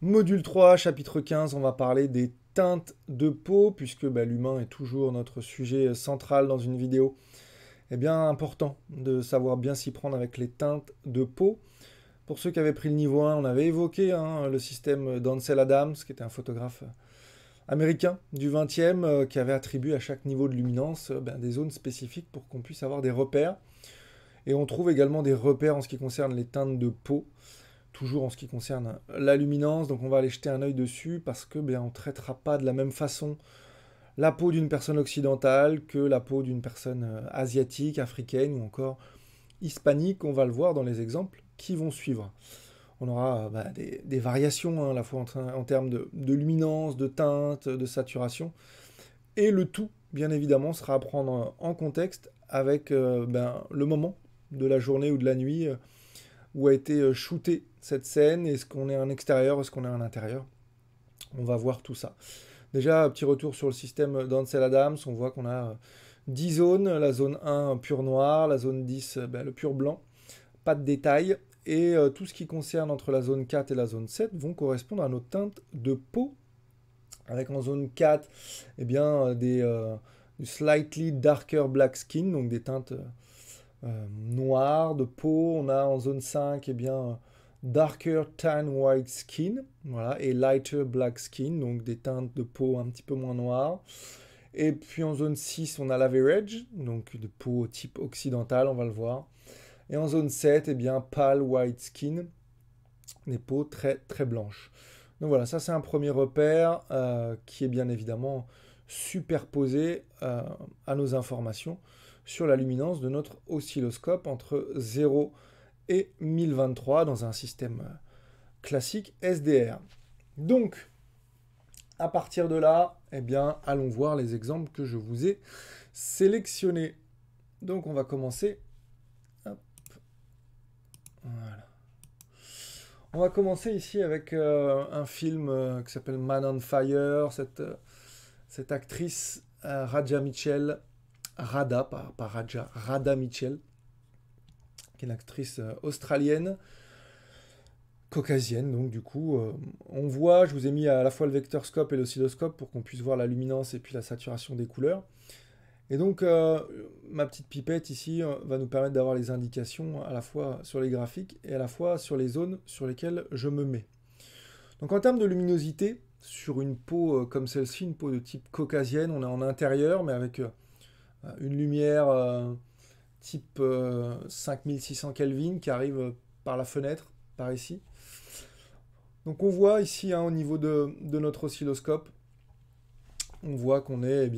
Module 3, chapitre 15, on va parler des teintes de peau, puisque l'humain est toujours notre sujet central dans une vidéo. Eh bien, important de savoir bien s'y prendre avec les teintes de peau. Pour ceux qui avaient pris le niveau 1, on avait évoqué le système d'Ansel Adams, qui était un photographe américain du 20e, qui avait attribué à chaque niveau de luminance des zones spécifiques pour qu'on puisse avoir des repères. Et on trouve également des repères en ce qui concerne les teintes de peau, toujours en ce qui concerne la luminance. Donc on va aller jeter un œil dessus parce que on ne traitera pas de la même façon la peau d'une personne occidentale que la peau d'une personne asiatique, africaine ou encore hispanique. On va le voir dans les exemples qui vont suivre. On aura des variations à la fois en termes de luminance, de teinte, de saturation. Et le tout, bien évidemment, sera à prendre en contexte avec le moment de la journée ou de la nuit où a été shootée cette scène. Est-ce qu'on est en extérieur, est-ce qu'on est en intérieur? On va voir tout ça. Déjà, un petit retour sur le système d'Ansel Adams. On voit qu'on a 10 zones. La zone 1 pur noir, la zone 10 le pur blanc. Pas de détails. Et tout ce qui concerne entre la zone 4 et la zone 7 vont correspondre à nos teintes de peau. Avec en zone 4 du slightly darker black skin, donc des teintes noires de peau. On a en zone 5 darker tan white skin, voilà, et lighter black skin, donc des teintes de peau un petit peu moins noires. Et puis en zone 6, on a l'average, donc de peau type occidental, on va le voir. Et en zone 7, pale white skin, des peaux très très blanches. Donc voilà, ça c'est un premier repère qui est bien évidemment superposé à nos informations sur la luminance de notre oscilloscope entre 0 et 1023 dans un système classique SDR. Donc, à partir de là, allons voir les exemples que je vous ai sélectionnés. Donc, on va commencer. Hop, voilà. On va commencer ici avec un film qui s'appelle Man on Fire. Cette actrice, Raja Mitchell, Radha, pas Raja, Radha Mitchell, qui est une actrice australienne, caucasienne, donc du coup, on voit, je vous ai mis à la fois le vectorscope et l'oscilloscope pour qu'on puisse voir la luminance et puis la saturation des couleurs. Et donc, ma petite pipette ici va nous permettre d'avoir les indications à la fois sur les graphiques et à la fois sur les zones sur lesquelles je me mets. Donc en termes de luminosité, sur une peau comme celle-ci, une peau de type caucasienne, on est en intérieur, mais avec une lumière type 5600 Kelvin qui arrive par la fenêtre, par ici. Donc on voit ici au niveau de notre oscilloscope, on voit qu'on est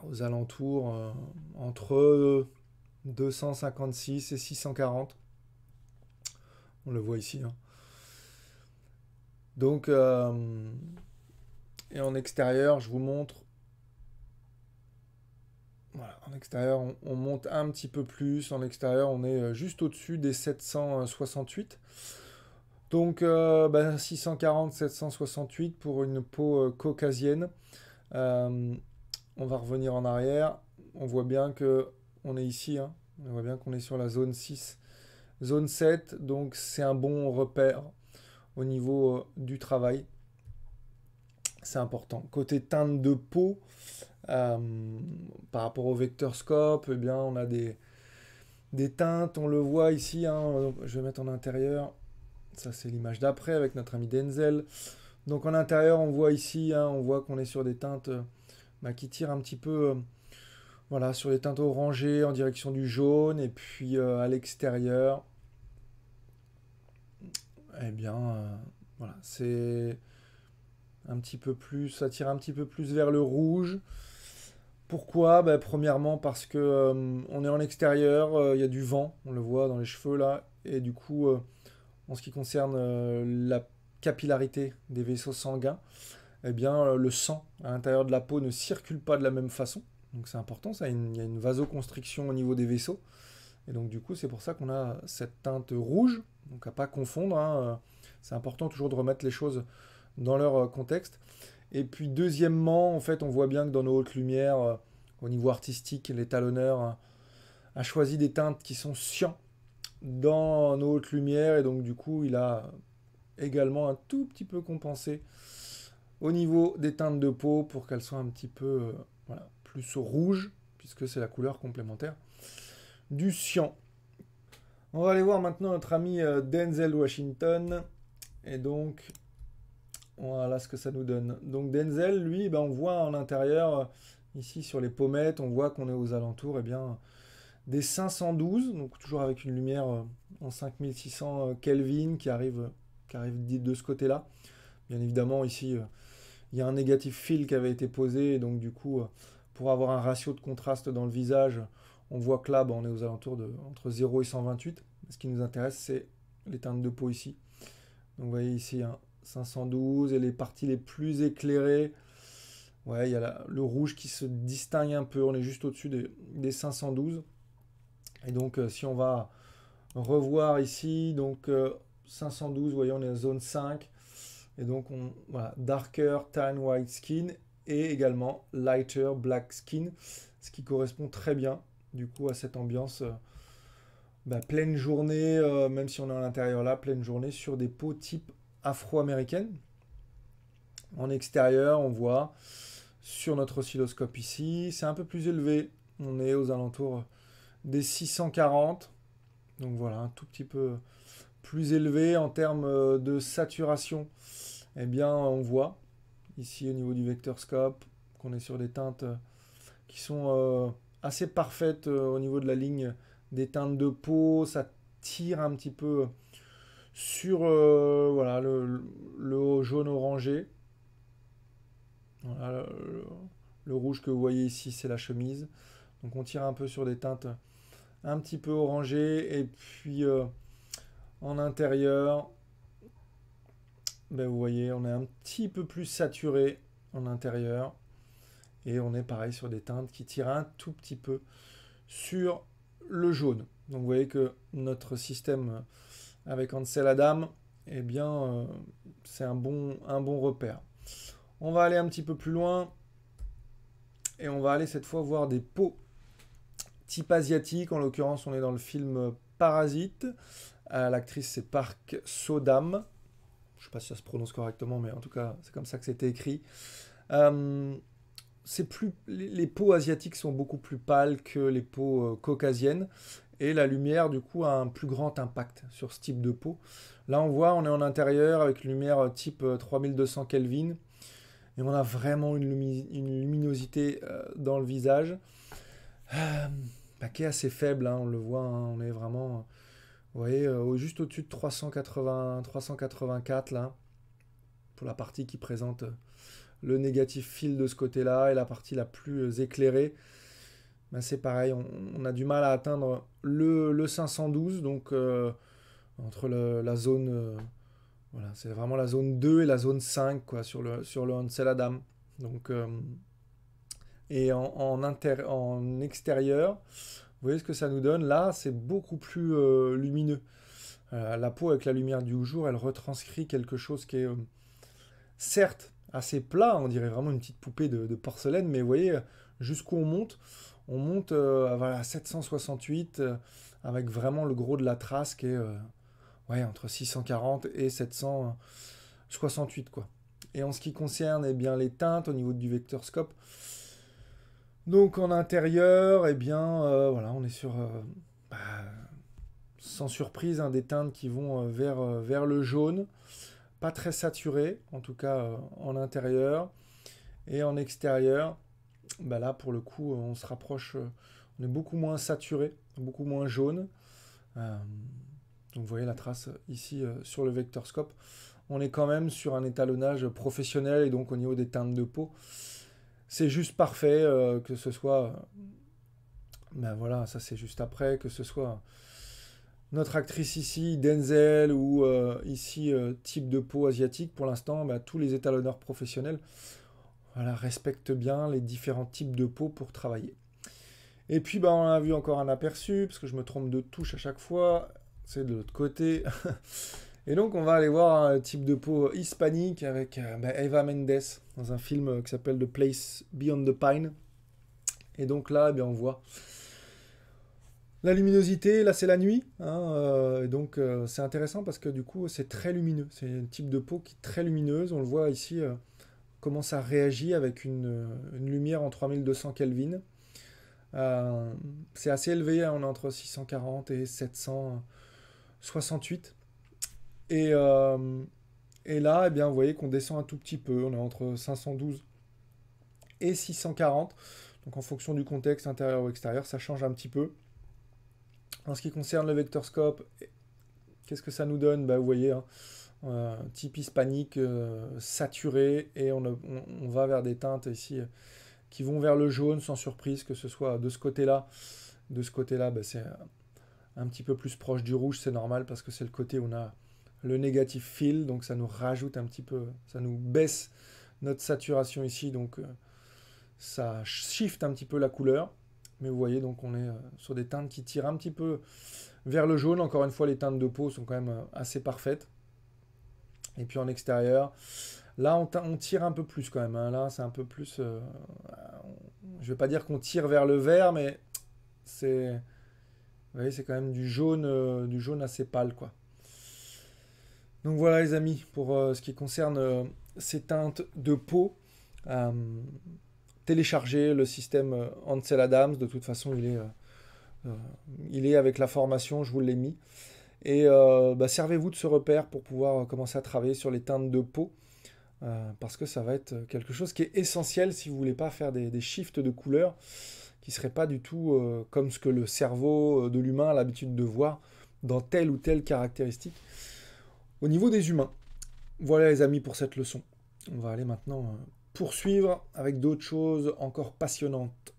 aux alentours entre 256 et 640. On le voit ici. Donc, et en extérieur, je vous montre. Voilà, en extérieur, on monte un petit peu plus. En extérieur, on est juste au-dessus des 768. Donc, 640, 768 pour une peau caucasienne. On va revenir en arrière. On voit bien que on est ici. On voit bien qu'on est sur la zone 6, zone 7. Donc, c'est un bon repère au niveau du travail. C'est important. Côté teinte de peau, par rapport au vectorscope, on a des teintes, on le voit ici, je vais mettre en intérieur, ça c'est l'image d'après avec notre ami Denzel. Donc en intérieur, on voit ici, on voit qu'on est sur des teintes qui tirent un petit peu sur les teintes orangées en direction du jaune, et puis à l'extérieur, c'est un petit peu plus, ça tire un petit peu plus vers le rouge. Pourquoi? Premièrement parce que on est en extérieur, il y a du vent, on le voit dans les cheveux là, et du coup, en ce qui concerne la capillarité des vaisseaux sanguins, le sang à l'intérieur de la peau ne circule pas de la même façon. Donc c'est important, ça, il y a une vasoconstriction au niveau des vaisseaux. Et donc du coup, c'est pour ça qu'on a cette teinte rouge, donc à pas confondre. C'est important toujours de remettre les choses dans leur contexte. Et puis deuxièmement, en fait, on voit bien que dans nos hautes lumières, au niveau artistique, l'étalonneur a choisi des teintes qui sont cyan dans nos hautes lumières, et donc du coup, il a également un tout petit peu compenser au niveau des teintes de peau pour qu'elles soient un petit peu voilà, plus rouges, puisque c'est la couleur complémentaire du cyan. On va aller voir maintenant notre ami Denzel Washington. Et donc, voilà ce que ça nous donne. Donc Denzel, lui, ben, on voit en intérieur, ici sur les pommettes, on voit qu'on est aux alentours des 512, donc toujours avec une lumière en 5600 Kelvin qui arrive de ce côté-là. Bien évidemment, ici, il y a un négatif fill qui avait été posé, et donc du coup, pour avoir un ratio de contraste dans le visage, on voit que là, ben, on est aux alentours entre 0 et 128. Ce qui nous intéresse, c'est les teintes de peau ici. Donc vous voyez ici, 512, et les parties les plus éclairées, ouais, il y a le rouge qui se distingue un peu, on est juste au-dessus des 512. Et donc si on va revoir ici, donc 512, vous voyez, on est en zone 5. Et donc, voilà, darker tan white skin et également lighter black skin, ce qui correspond très bien, du coup, à cette ambiance pleine journée, même si on est à l'intérieur là, pleine journée sur des peaux type afro-américaine. En extérieur, on voit sur notre oscilloscope ici, c'est un peu plus élevé. On est aux alentours des 640. Donc voilà, un tout petit peu plus élevé en termes de saturation. Eh bien, on voit ici au niveau du vector scope qu'on est sur des teintes qui sont assez parfaites au niveau de la ligne des teintes de peau. Ça tire un petit peu sur voilà, le jaune orangé. Voilà, le rouge que vous voyez ici, c'est la chemise. Donc on tire un peu sur des teintes un petit peu orangées. Et puis en intérieur, ben, vous voyez, on est un petit peu plus saturé en intérieur. Et on est pareil sur des teintes qui tirent un tout petit peu sur le jaune. Donc vous voyez que notre système avec Ansel Adam, eh bien, c'est un bon repère. On va aller un petit peu plus loin et on va aller cette fois voir des peaux type asiatique. En l'occurrence, on est dans le film Parasite. L'actrice, c'est Park Sodam. Je ne sais pas si ça se prononce correctement, mais en tout cas, c'est comme ça que c'était écrit. Les peaux asiatiques sont beaucoup plus pâles que les peaux caucasiennes. Et la lumière, du coup, a un plus grand impact sur ce type de peau. Là, on est en intérieur avec une lumière type 3200 Kelvin. Et on a vraiment une luminosité dans le visage qui est assez faible, hein, on le voit, hein, on est vraiment, vous voyez, juste au-dessus de 384 là, pour la partie qui présente le négatif fill de ce côté-là, et la partie la plus éclairée, c'est pareil, on a du mal à atteindre le 512, donc entre la zone, voilà, c'est vraiment la zone 2 et la zone 5 quoi, sur le Ansel Adam. Donc, et en extérieur, vous voyez ce que ça nous donne. Là, c'est beaucoup plus lumineux. La peau avec la lumière du jour, elle retranscrit quelque chose qui est certes assez plat, on dirait vraiment une petite poupée de porcelaine, mais vous voyez jusqu'où on monte à 768 avec vraiment le gros de la trace qui est entre 640 et 768 quoi. Et en ce qui concerne bien les teintes au niveau du vector scope, donc en intérieur, voilà, on est sur sans surprise des teintes qui vont vers le jaune, pas très saturé en tout cas en intérieur, et en extérieur, là pour le coup on se rapproche, on est beaucoup moins saturé, beaucoup moins jaune. Donc vous voyez la trace ici sur le vector scope. On est quand même sur un étalonnage professionnel, et donc au niveau des teintes de peau, c'est juste parfait, que ce soit... voilà, ça c'est juste après, que ce soit notre actrice ici, Denzel, ou ici, type de peau asiatique. Pour l'instant, tous les étalonneurs professionnels respectent bien les différents types de peau pour travailler. Et puis, on a vu encore un aperçu, parce que je me trompe de touche à chaque fois, c'est de l'autre côté. Et donc, on va aller voir un type de peau hispanique avec Eva Mendes dans un film qui s'appelle The Place Beyond the Pine. Et donc là, on voit La luminosité, là c'est la nuit, hein, et donc c'est intéressant parce que du coup c'est très lumineux. C'est un type de peau qui est très lumineuse. On le voit ici, comment ça réagit avec une lumière en 3200 Kelvin. C'est assez élevé, hein, on est entre 640 et 768. Et, euh, et là, eh bien, vous voyez qu'on descend un tout petit peu. On est entre 512 et 640. Donc en fonction du contexte intérieur ou extérieur, ça change un petit peu. En ce qui concerne le vectorscope, qu'est-ce que ça nous donne? Bah, vous voyez, hein, type hispanique, saturé, et on va vers des teintes ici qui vont vers le jaune, sans surprise, que ce soit de ce côté-là. De ce côté-là, bah, c'est un petit peu plus proche du rouge, c'est normal, parce que c'est le côté où on a le négatif fill, donc ça nous rajoute un petit peu, ça nous baisse notre saturation ici, donc ça shift un petit peu la couleur. Mais vous voyez, donc on est sur des teintes qui tirent un petit peu vers le jaune. Encore une fois, les teintes de peau sont quand même assez parfaites. Et puis en extérieur, là on tire un peu plus quand même, hein. Là c'est un peu plus... je vais pas dire qu'on tire vers le vert, mais c'est... Vous voyez, c'est quand même du jaune assez pâle, quoi. Donc voilà les amis, pour ce qui concerne ces teintes de peau. Euh, Téléchargez le système Ansel Adams, de toute façon il est avec la formation, je vous l'ai mis. Et bah, servez-vous de ce repère pour pouvoir commencer à travailler sur les teintes de peau, parce que ça va être quelque chose qui est essentiel si vous voulez pas faire des shifts de couleurs qui ne seraient pas du tout comme ce que le cerveau de l'humain a l'habitude de voir dans telle ou telle caractéristique au niveau des humains. Voilà les amis pour cette leçon. On va aller maintenant poursuivre avec d'autres choses encore passionnantes.